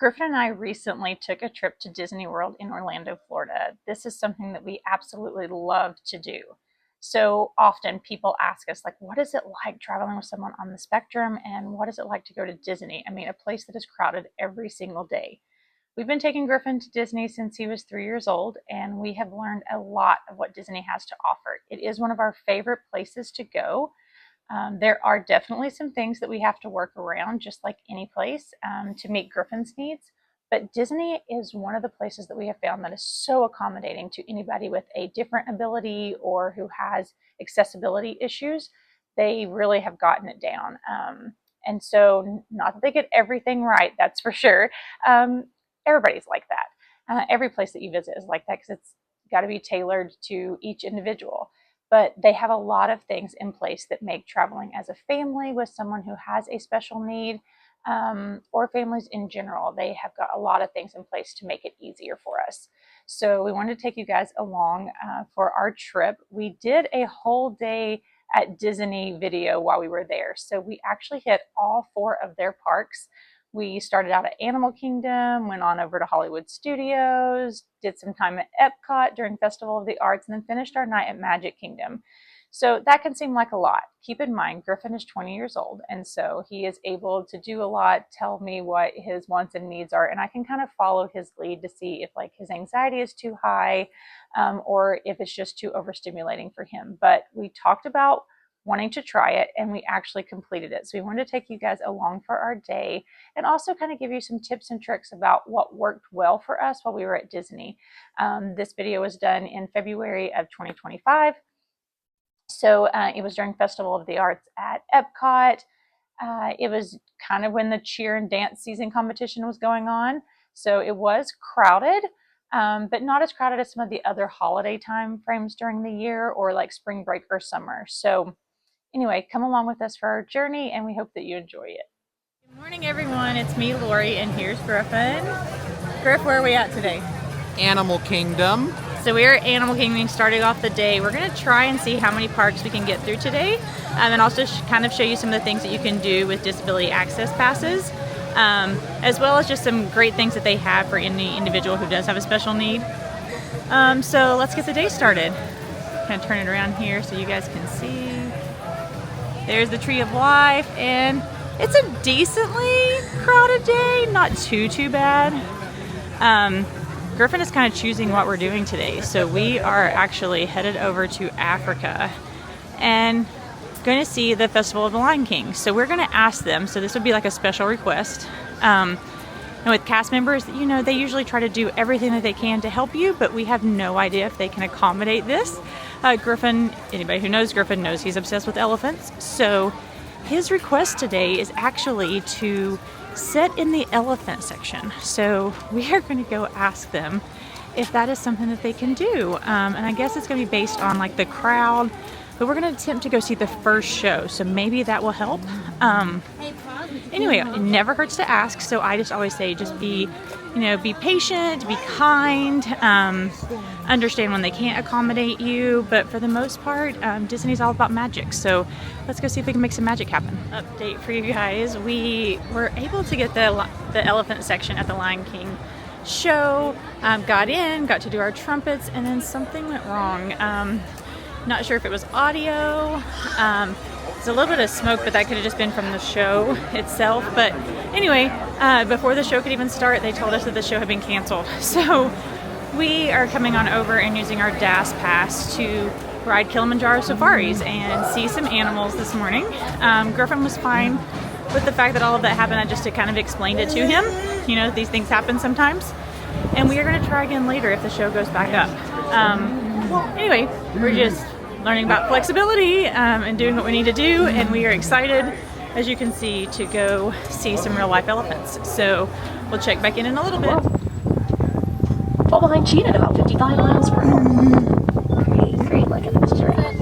Griffin and I recently took a trip to Disney World in Orlando, Florida. This is something that we absolutely love to do. So often people ask us, like, what is it like traveling with someone on the spectrum, and what is it like to go to Disney? I mean, a place that is crowded every single day. We've been taking Griffin to Disney since he was 3 years old, and we have learned a lot of what Disney has to offer. It is one of our favorite places to go. There are definitely some things that we have to work around, just like any place, to meet Griffin's needs. But Disney is one of the places that we have found that is so accommodating to anybody with a different ability or who has accessibility issues. They really have gotten it down. And so, not that they get everything right, that's for sure. Everybody's like that. Every place that you visit is like that because it's got to be tailored to each individual. But they have a lot of things in place that make traveling as a family with someone who has a special need, or families in general, they have got a lot of things in place to make it easier for us. So we wanted to take you guys along for our trip. We did a whole day at Disney video while we were there. So we actually hit all 4 of their parks. We started out at Animal Kingdom, went on over to Hollywood Studios, did some time at Epcot during Festival of the Arts, and then finished our night at Magic Kingdom. So that can seem like a lot. Keep in mind, Griffin is 20 years old, and so he is able to do a lot, tell me what his wants and needs are, and I can kind of follow his lead to see if like his anxiety is too high, or if it's just too overstimulating for him. But we talked about wanting to try it, and we actually completed it. So we wanted to take you guys along for our day and also kind of give you some tips and tricks about what worked well for us while we were at Disney. This video was done in February of 2025. So it was during Festival of the Arts at Epcot. It was kind of when the cheer and dance season competition was going on. So it was crowded, but not as crowded as some of the other holiday time frames during the year or like spring break or summer. So anyway, come along with us for our journey, and we hope that you enjoy it. Good morning, everyone. It's me, Lori, and here's Griffin. Griff, where are we at today? Animal Kingdom. So we are at Animal Kingdom starting off the day. We're going to try and see how many parks we can get through today, and also kind of show you some of the things that you can do with disability access passes, as well as just some great things that they have for any individual who does have a special need. So let's get the day started. Kind of turn it around here so you guys can see. There's the Tree of Life, and it's a decently crowded day, not too bad. Griffin is kind of choosing what we're doing today. So we are actually headed over to Africa and going to see the Festival of the Lion King. So we're going to ask them, so this would be like a special request. And with cast members, you know, they usually try to do everything that they can to help you, but we have no idea if they can accommodate this. Griffin, anybody who knows Griffin knows he's obsessed with elephants. So his request today is actually to sit in the elephant section. So we are going to go ask them if that is something that they can do. And I guess it's going to be based on like the crowd, but we're going to attempt to go see the first show. So maybe that will help. Anyway, it never hurts to ask. So I just always say, just be patient, be kind, understand when they can't accommodate you. But for the most part, Disney's all about magic. So let's go see if we can make some magic happen. Update for you guys. We were able to get the elephant section at the Lion King show. Got to do our trumpets, and then something went wrong. Not sure if it was audio. It's a little bit of smoke, but that could have just been from the show itself. But anyway, before the show could even start, they told us that the show had been canceled. So we are coming on over and using our DAS pass to ride Kilimanjaro safaris and see some animals this morning. Griffin was fine with the fact that all of that happened. I just kind of explained it to him. You know, these things happen sometimes. And we are going to try again later if the show goes back up. Anyway, we're just learning about flexibility and doing what we need to do, and we are excited, as you can see, to go see some real life elephants. So we'll check back in a little bit. Fall behind Cheetah at about 55 miles per hour. Great, look at this giraffe.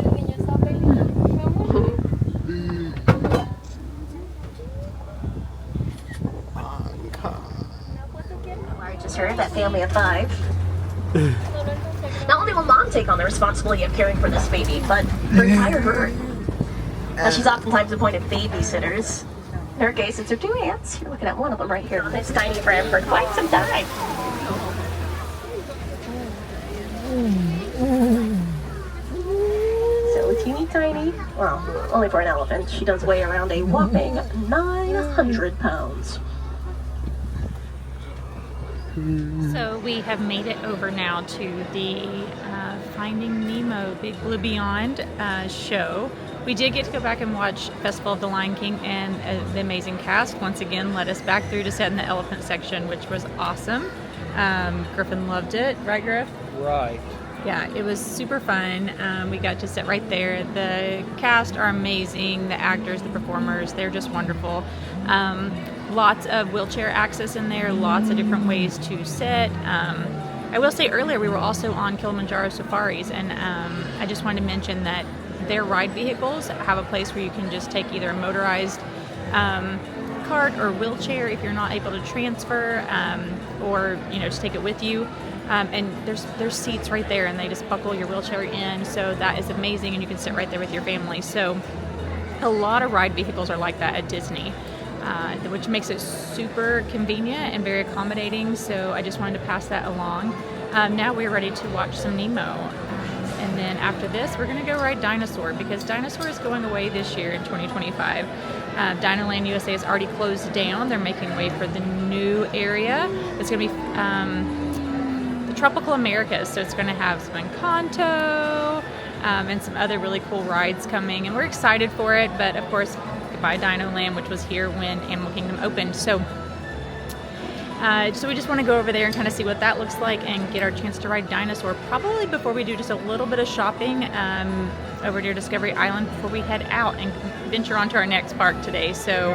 I just heard that family of 5. Not only will mom take on the responsibility of caring for this baby, but her entire herd. She's oftentimes appointed babysitters. In her case, it's her two aunts. You're looking at one of them right here. This tiny friend for quite some time. So teeny tiny. Well, only for an elephant. She does weigh around a whopping 900 pounds. So we have made it over now to the Finding Nemo Big Blue Beyond show. We did get to go back and watch Festival of the Lion King, and the amazing cast once again led us back through to sit in the elephant section, which was awesome. Griffin loved it, right, Griff? Right. Yeah, it was super fun. We got to sit right there. The cast are amazing. The actors, the performers, they're just wonderful. Lots of wheelchair access in there, lots of different ways to sit. I will say earlier we were also on Kilimanjaro Safaris, and I just wanted to mention that their ride vehicles have a place where you can just take either a motorized cart or wheelchair if you're not able to transfer, or just take it with you. And there's seats right there, and they just buckle your wheelchair in, so that is amazing, and you can sit right there with your family. So a lot of ride vehicles are like that at Disney, which makes it super convenient and very accommodating. So I just wanted to pass that along. Now we're ready to watch some Nemo. And then after this, we're going to go ride Dinosaur, because Dinosaur is going away this year in 2025. Dinoland USA has already closed down. They're making way for the new area. It's going to be the Tropical Americas, so it's going to have some Encanto and some other really cool rides coming, and we're excited for it. But of course, goodbye Dino Land, which was here when Animal Kingdom opened. So we just want to go over there and kind of see what that looks like and get our chance to ride Dinosaur, probably before we do just a little bit of shopping over near Discovery Island before we head out and venture on to our next park today. So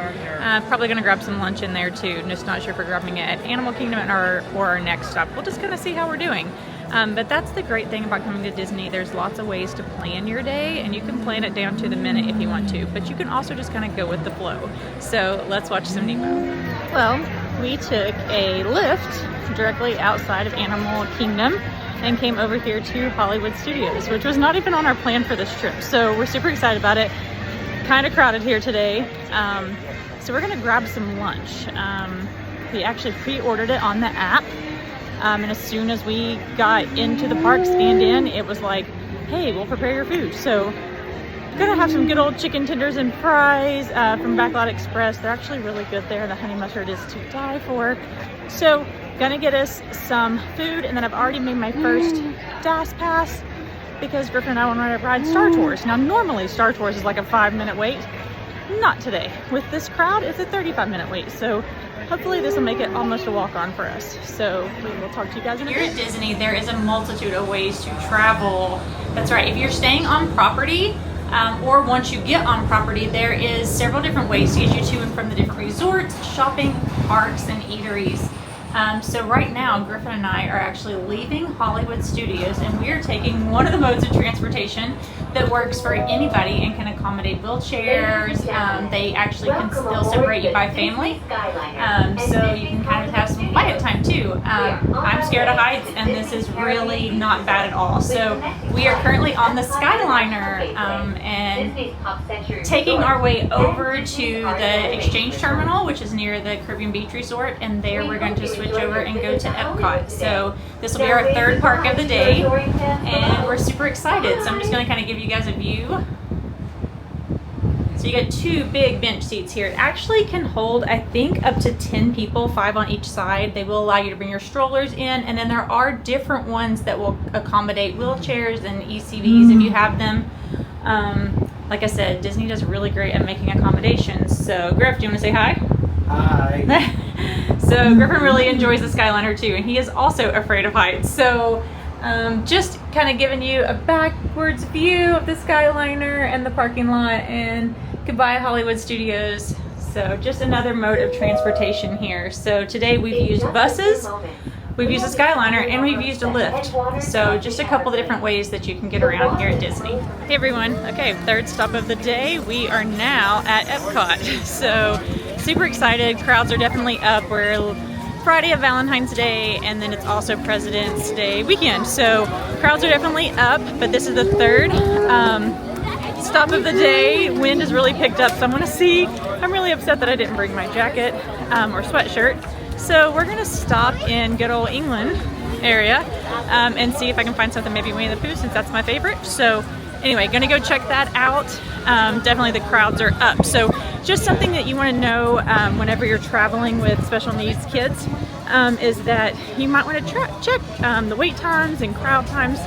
probably going to grab some lunch in there too. Just not sure if we're grabbing it at Animal Kingdom or our next stop. We'll just kind of see how we're doing. But that's the great thing about coming to Disney. There's lots of ways to plan your day, and you can plan it down to the minute if you want to, but you can also just kind of go with the flow. So let's watch some Nemo. Well, we took a Lyft directly outside of Animal Kingdom and came over here to Hollywood Studios, which was not even on our plan for this trip. So we're super excited about it. Kind of crowded here today. So we're gonna grab some lunch. We actually pre-ordered it on the app. And as soon as we got into the park, scanned in, it was like, hey, we'll prepare your food. So gonna have some good old chicken tenders and fries from Backlot Express. They're actually really good there. The honey mustard is to die for. So gonna get us some food, and then I've already made my first DAS pass because Griffin and I want to ride Star Tours. Now normally Star Tours is like a 5-minute wait. Not today. With this crowd, it's a 35-minute wait. So hopefully this will make it almost a walk-on for us. So we will talk to you guys in a bit. Here at Disney, there is a multitude of ways to travel. That's right. If you're staying on property, or once you get on property, there is several different ways to get you to and from the different resorts, shopping, parks, and eateries. So right now, Griffin and I are actually leaving Hollywood Studios, and we are taking one of the modes of transportation that works for anybody and can accommodate wheelchairs. They actually can still separate you by family, so you can kind of have some quiet time too. I'm scared of heights, and this is really not bad at all. So we are currently on the Skyliner and taking our way over to the Exchange Terminal, which is near the Caribbean Beach Resort, and there we're going to switch over and go to Epcot. So this will be our third park of the day, and we're super excited. So I'm just going to kind of give you guys a view. So you got 2 big bench seats here. It actually can hold, I think, up to 10 people, 5 on each side. They will allow you to bring your strollers in, and then there are different ones that will accommodate wheelchairs and ECVs if you have them. Like I said, Disney does really great at making accommodations. So Griff, do you want to say hi? Hi. So Griffin really enjoys the Skyliner too, and he is also afraid of heights. So just kind of giving you a backwards view of the Skyliner and the parking lot, and goodbye Hollywood Studios. So just another mode of transportation here. So today we've used buses, we've used a Skyliner, and we've used a Lyft. So just a couple of different ways that you can get around here at Disney. Hey everyone, okay, third stop of the day. We are now at Epcot. So super excited, crowds are definitely up. We're Friday of Valentine's Day, and then it's also President's Day weekend. So crowds are definitely up, but this is the third stop of the day. Wind has really picked up, so I'm gonna see. I'm really upset that I didn't bring my jacket or sweatshirt. So we're gonna stop in good old England area and see if I can find something, maybe Winnie the Pooh, since that's my favorite. So anyway, gonna go check that out. Definitely the crowds are up. So just something that you wanna know whenever you're traveling with special needs kids is that you might wanna check the wait times and crowd times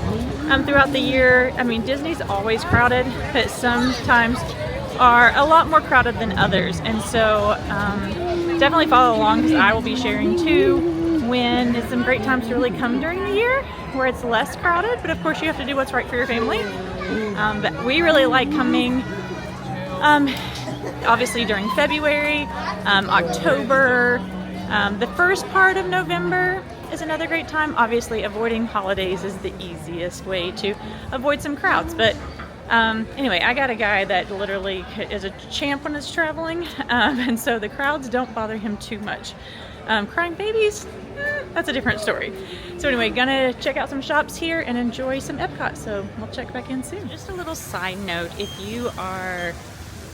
throughout the year. I mean, Disney's always crowded, but sometimes are a lot more crowded than others. And so definitely follow along, because I will be sharing too when it's some great times to really come during the year where it's less crowded, but of course you have to do what's right for your family. But we really like coming obviously during February, October, the first part of November is another great time. Obviously avoiding holidays is the easiest way to avoid some crowds, but anyway, I got a guy that literally is a champ when it's traveling, and so the crowds don't bother him too much. Crying babies, that's a different story. So anyway, gonna check out some shops here and enjoy some Epcot, so we'll check back in soon. Just a little side note, if you are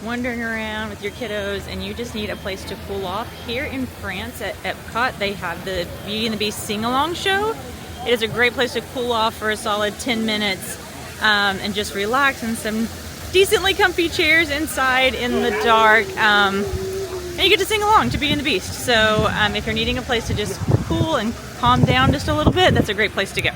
wandering around with your kiddos and you just need a place to cool off, here in France at Epcot, they have the Beauty and the Beast sing-along show. It is a great place to cool off for a solid 10 minutes and just relax in some decently comfy chairs inside in the dark. And you get to sing along to Beauty and the Beast. So if you're needing a place to just cool and calm down just a little bit, that's a great place to go.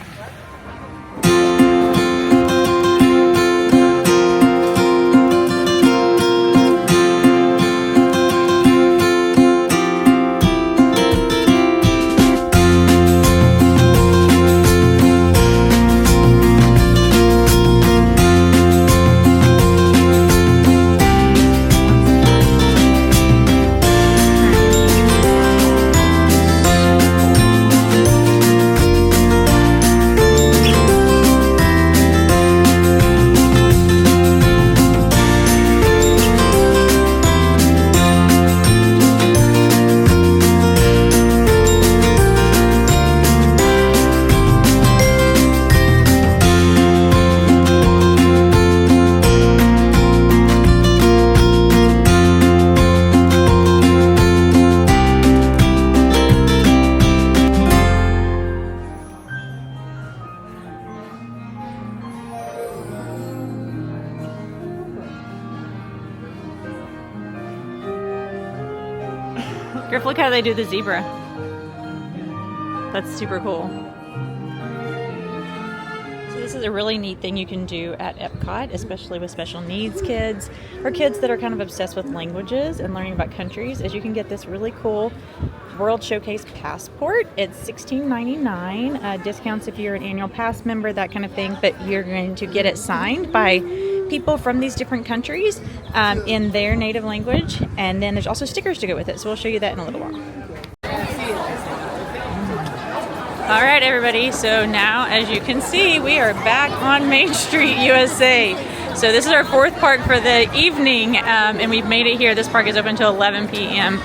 Griff, look how they do the zebra. That's super cool. So this is a really neat thing you can do at Epcot, especially with special needs kids or kids that are kind of obsessed with languages and learning about countries, is you can get this really cool World Showcase passport. It's $16.99, discounts if you're an annual pass member, that kind of thing, but you're going to get it signed by people from these different countries in their native language, and then there's also stickers to go with it, so we'll show you that in a little while. All right, everybody, so now as you can see, we are back on Main Street, USA. So this is our fourth park for the evening, and we've made it here. This park is open until 11 p.m.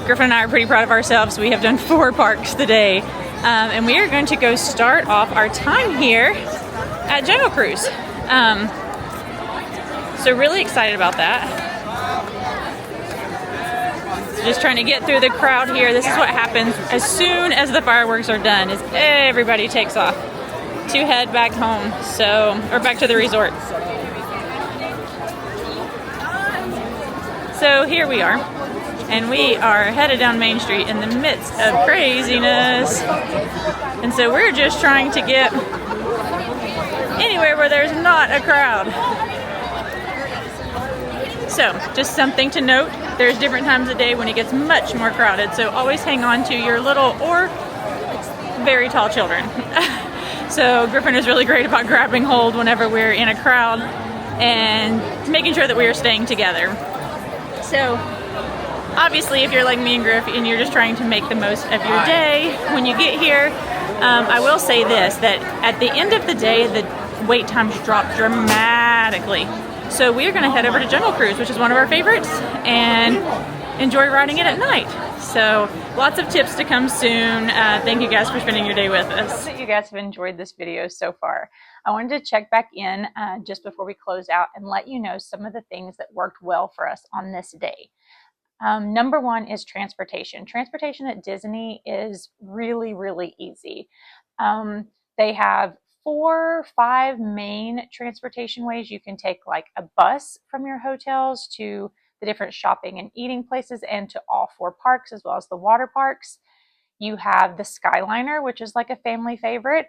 Griffin and I are pretty proud of ourselves. We have done 4 parks today, and we are going to go start off our time here at Jungle Cruise. So really excited about that. So just trying to get through the crowd here. This is what happens as soon as the fireworks are done, is everybody takes off to head back home, or back to the resort. So here we are, and we are headed down Main Street in the midst of craziness. And so we're just trying to get anywhere where there's not a crowd. So, just something to note, there's different times of day when it gets much more crowded, so always hang on to your little or very tall children. So Griffin is really great about grabbing hold whenever we're in a crowd and making sure that we are staying together. So obviously if you're like me and Griff and you're just trying to make the most of your day when you get here, I will say this, that at the end of the day, the wait times drop dramatically. So we are going to head over to Jungle Cruise, which is one of our favorites, and enjoy riding it at night. So lots of tips to come soon. Thank you guys for spending your day with us. I hope that you guys have enjoyed this video so far. I wanted to check back in just before we close out and let you know some of the things that worked well for us on this day. Number one is transportation. Transportation at Disney is really, really easy. They have 4 or 5 main transportation ways. You can take like a bus from your hotels to the different shopping and eating places and to all 4 parks as well as the water parks. You have the Skyliner, which is like a family favorite.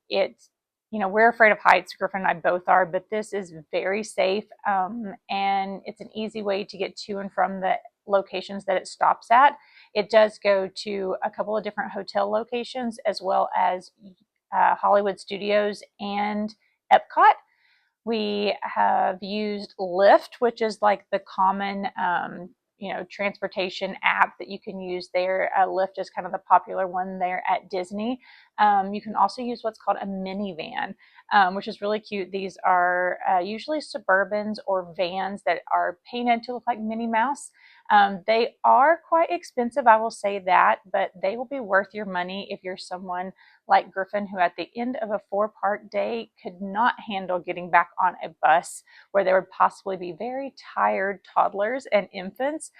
It's, we're afraid of heights. Griffin and I both are, but this is very safe. And it's an easy way to get to and from the locations that it stops at. It does go to a couple of different hotel locations as well as Hollywood Studios and Epcot. We have used Lyft, which is like the common transportation app that you can use there. Lyft is kind of the popular one there at Disney. You can also use what's called a minivan, which is really cute. These are usually Suburbans or vans that are painted to look like Minnie Mouse. They are quite expensive, I will say that, but they will be worth your money if you're someone like Griffin, who at the end of a 4-part day could not handle getting back on a bus where there would possibly be very tired toddlers and infants.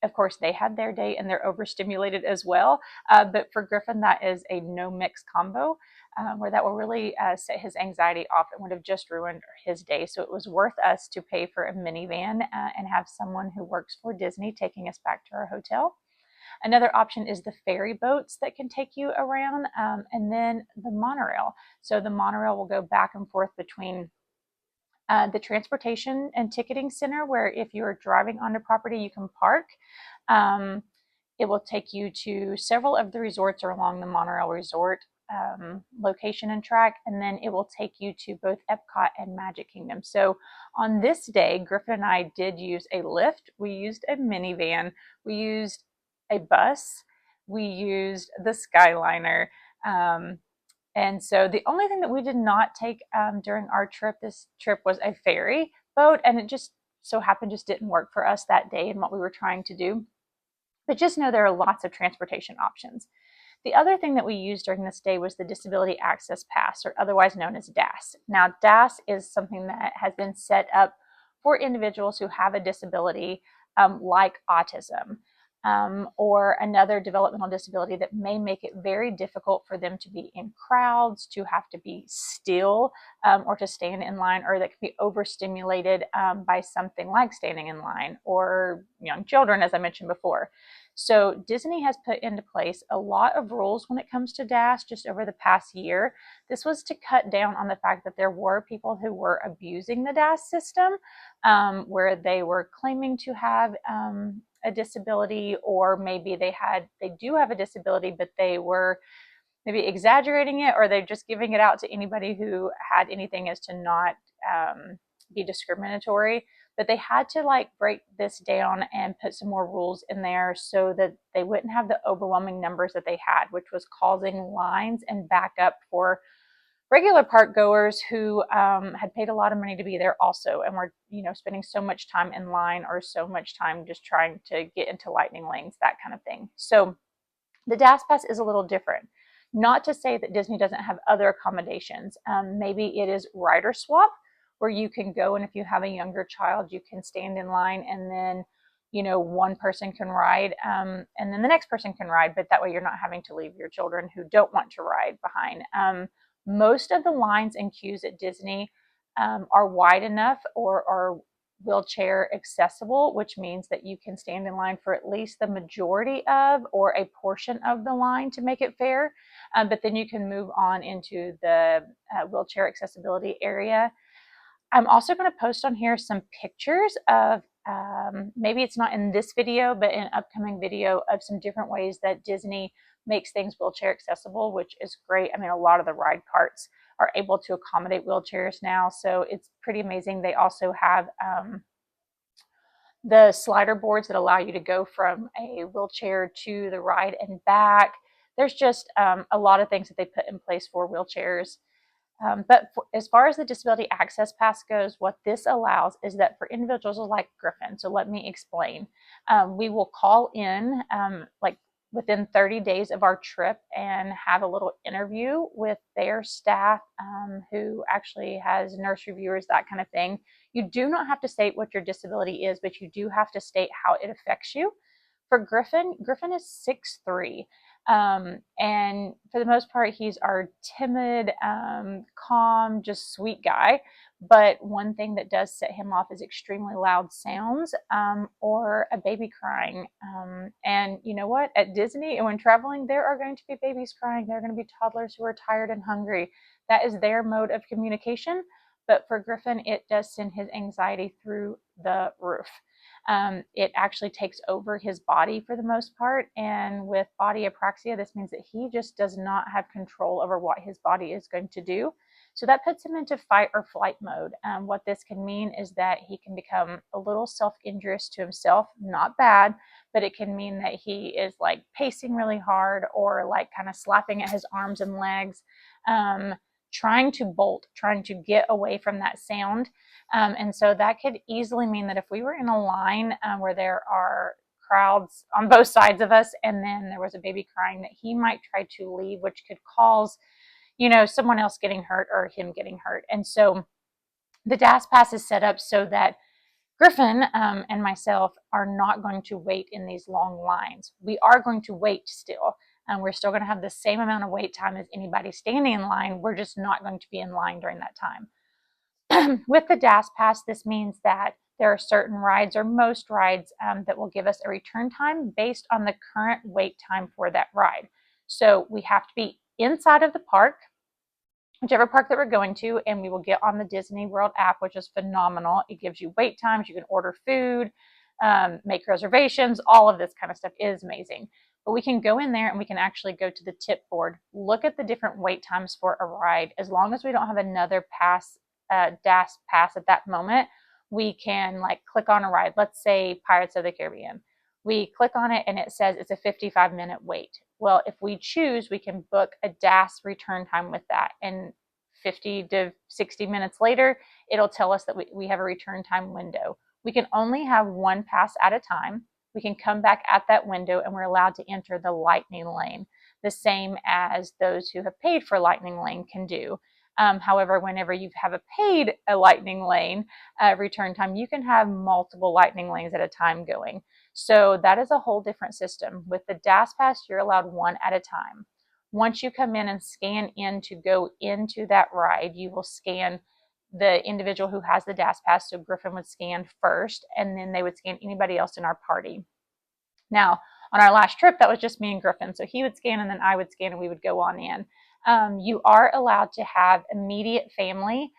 Of course, they had their day and they're overstimulated as well. But for Griffin, that is a no mix combo where that will really set his anxiety off and would have just ruined his day. So it was worth us to pay for a minivan and have someone who works for Disney taking us back to our hotel. Another option is the ferry boats that can take you around, and then the monorail. So the monorail will go back and forth between the transportation and ticketing center, where if you're driving onto property, you can park. It will take you to several of the resorts or along the monorail resort location and track, and then it will take you to both Epcot and Magic Kingdom. So on this day, Griffin and I did use a Lyft, we used a minivan, we used a bus, we used the Skyliner, and so the only thing that we did not take during our trip, this trip, was a ferry boat, and it just so happened just didn't work for us that day and what we were trying to do. But just know there are lots of transportation options. The other thing that we used during this day was the Disability Access Pass, or otherwise known as DAS. Now, DAS is something that has been set up for individuals who have a disability like autism. Or another developmental disability that may make it very difficult for them to be in crowds, to have to be still, or to stand in line, or that can be overstimulated by something like standing in line, or young children, as I mentioned before. So Disney has put into place a lot of rules when it comes to DAS just over the past year. This was to cut down on the fact that there were people who were abusing the DAS system, where they were claiming to have a disability, or maybe they do have a disability, but they were maybe exaggerating it, or they're just giving it out to anybody who had anything as to not be discriminatory. But they had to break this down and put some more rules in there so that they wouldn't have the overwhelming numbers that they had, which was causing lines and backup for regular park goers who had paid a lot of money to be there also, and were spending so much time in line or so much time just trying to get into lightning lanes, that kind of thing. So the DAS Pass is a little different. Not to say that Disney doesn't have other accommodations. Maybe it is rider swap, where you can go, and if you have a younger child, you can stand in line, and then one person can ride, and then the next person can ride, but that way you're not having to leave your children who don't want to ride behind. Most of the lines and queues at Disney are wide enough or are wheelchair accessible, which means that you can stand in line for at least the majority of or a portion of the line to make it fair. But then you can move on into the wheelchair accessibility area. I'm also going to post on here some pictures of, maybe it's not in this video, but in an upcoming video, of some different ways that Disney makes things wheelchair accessible, which is great. I mean, a lot of the ride parks are able to accommodate wheelchairs now, so it's pretty amazing. They also have the slider boards that allow you to go from a wheelchair to the ride and back. There's just a lot of things that they put in place for wheelchairs But as far as the disability access pass goes, what this allows is that for individuals like Griffin, so let me explain. We will call in like within 30 days of our trip and have a little interview with their staff who actually has nurse reviewers, that kind of thing. You do not have to state what your disability is, but you do have to state how it affects you. For Griffin, Griffin is 6'3". And for the most part, he's our timid, calm, just sweet guy. But one thing that does set him off is extremely loud sounds or a baby crying. And you know what? At Disney and when traveling, there are going to be babies crying. There are going to be toddlers who are tired and hungry. That is their mode of communication. But for Griffin, it does send his anxiety through the roof. It actually takes over his body for the most part. And with body apraxia, this means that he just does not have control over what his body is going to do. So that puts him into fight or flight mode. What this can mean is that he can become a little self-injurious to himself, not bad, but it can mean that he is like pacing really hard or like kind of slapping at his arms and legs, trying to bolt, trying to get away from that sound. And so that could easily mean that if we were in a line where there are crowds on both sides of us and then there was a baby crying, that he might try to leave, which could cause, someone else getting hurt or him getting hurt. And so the DAS pass is set up so that Griffin and myself are not going to wait in these long lines. We are going to wait still. We're still going to have the same amount of wait time as anybody standing in line. We're just not going to be in line during that time. With the DAS pass, this means that there are certain rides or most rides that will give us a return time based on the current wait time for that ride. So we have to be inside of the park, whichever park that we're going to, and we will get on the Disney World app, which is phenomenal. It gives you wait times, you can order food, make reservations, all of this kind of stuff is amazing. But we can go in there and we can actually go to the tip board, look at the different wait times for a ride. As long as we don't have another DAS pass at that moment, we can like click on a ride. Let's say Pirates of the Caribbean. We click on it and it says it's a 55-minute wait. Well, if we choose, we can book a DAS return time with that. And 50 to 60 minutes later, it'll tell us that we have a return time window. We can only have one pass at a time. We can come back at that window and we're allowed to enter the lightning lane, the same as those who have paid for lightning lane can do. However, whenever you have paid a lightning lane return time, you can have multiple lightning lanes at a time going. So that is a whole different system. With the DAS pass, you're allowed one at a time. Once you come in and scan in to go into that ride, you will scan the individual who has the DAS pass. So Griffin would scan first, and then they would scan anybody else in our party. Now, on our last trip, that was just me and Griffin. So he would scan and then I would scan and we would go on in. You are allowed to have immediate family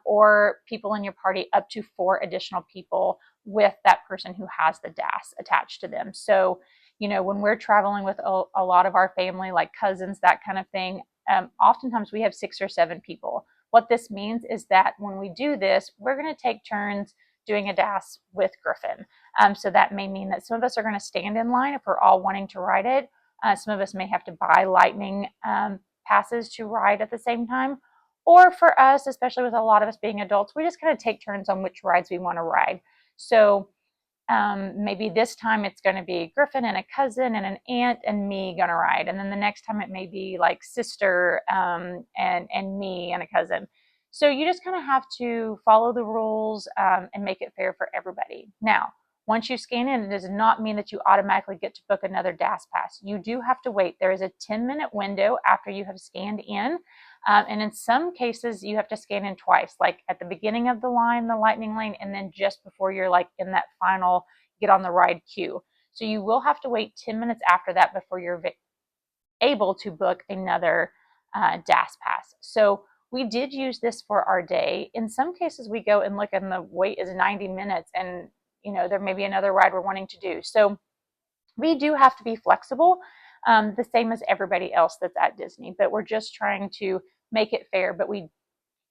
or people in your party, up to 4 additional people with that person who has the DAS attached to them. So, when we're traveling with a lot of our family, like cousins, that kind of thing, oftentimes we have 6 or 7 people. What this means is that when we do this, we're going to take turns doing a DAS with Griffin. So that may mean that some of us are going to stand in line if we're all wanting to ride it. Some of us may have to buy lightning passes to ride at the same time. Or for us, especially with a lot of us being adults, we just kind of take turns on which rides we want to ride. So maybe this time it's going to be Griffin and a cousin and an aunt and me going to ride. And then the next time it may be like sister and me and a cousin. So you just kind of have to follow the rules and make it fair for everybody. Now, once you scan in, it does not mean that you automatically get to book another DAS pass. You do have to wait. There is a 10-minute window after you have scanned in. And in some cases, you have to scan in twice, like at the beginning of the line, the lightning lane, and then just before you're like in that final get on the ride queue. So you will have to wait 10 minutes after that before you're able to book another DAS pass. So we did use this for our day. In some cases, we go and look and the wait is 90 minutes and there may be another ride we're wanting to do. So we do have to be flexible, the same as everybody else that's at Disney, but we're just trying to make it fair. But we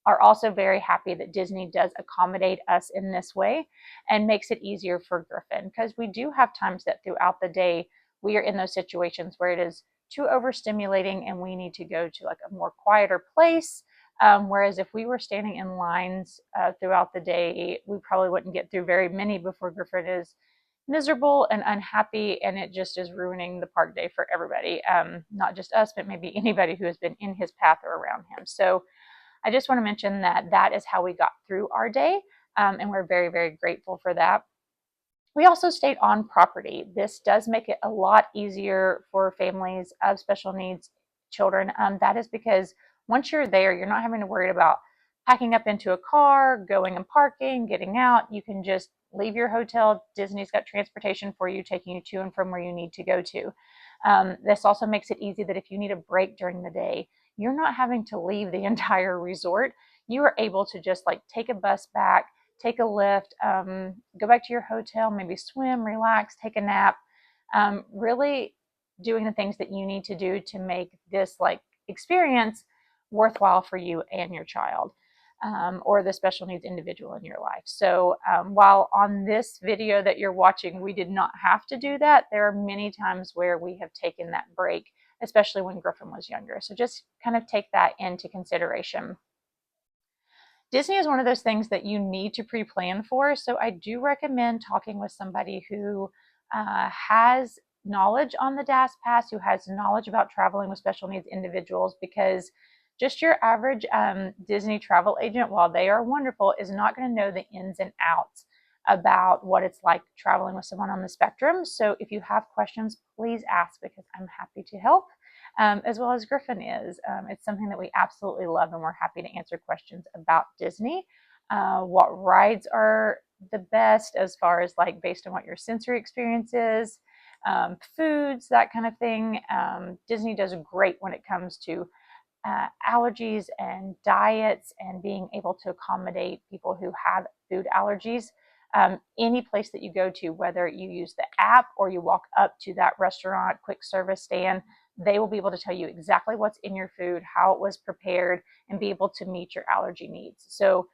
are also very happy that Disney does accommodate us in this way and makes it easier for Griffin, because we do have times that throughout the day we are in those situations where it is too overstimulating and we need to go to like a more quieter place Whereas if we were standing in lines throughout the day, we probably wouldn't get through very many before Griffin is miserable and unhappy, and it just is ruining the park day for everybody, not just us, but maybe anybody who has been in his path or around him. So I just want to mention that that is how we got through our day, and we're very, very grateful for that. We also stayed on property. This does make it a lot easier for families of special needs children. That is because once you're there, you're not having to worry about packing up into a car, going and parking, getting out. You can just leave your hotel. Disney's got transportation for you, taking you to and from where you need to go to. This also makes it easy that if you need a break during the day, you're not having to leave the entire resort. You are able to just like take a bus back, take a lift, go back to your hotel, maybe swim, relax, take a nap, really doing the things that you need to do to make this like experience worthwhile for you and your child, or the special needs individual in your life. So while on this video that you're watching, we did not have to do that, there are many times where we have taken that break, especially when Griffin was younger. So just kind of take that into consideration. Disney is one of those things that you need to pre-plan for. So I do recommend talking with somebody who has knowledge on the DAS Pass, who has knowledge about traveling with special needs individuals, because just your average Disney travel agent, while they are wonderful, is not going to know the ins and outs about what it's like traveling with someone on the spectrum. So if you have questions, please ask, because I'm happy to help. As well as Griffin is. It's something that we absolutely love, and we're happy to answer questions about Disney. What rides are the best as far as like based on what your sensory experience is, foods, that kind of thing. Disney does great when it comes to allergies and diets and being able to accommodate people who have food allergies. Any place that you go to, whether you use the app or you walk up to that restaurant quick service stand, they will be able to tell you exactly what's in your food, how it was prepared, and be able to meet your allergy needs. So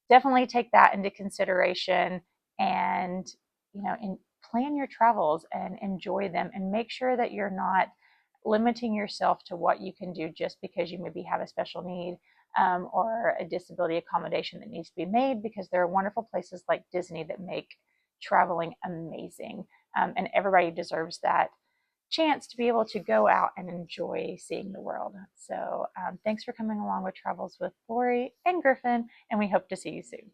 definitely take that into consideration, and plan your travels and enjoy them, and make sure that you're not limiting yourself to what you can do just because you maybe have a special need, or a disability accommodation that needs to be made, because there are wonderful places like Disney that make traveling amazing, and everybody deserves that chance to be able to go out and enjoy seeing the world. So thanks for coming along with Travels with Lori and Griffin, and we hope to see you soon.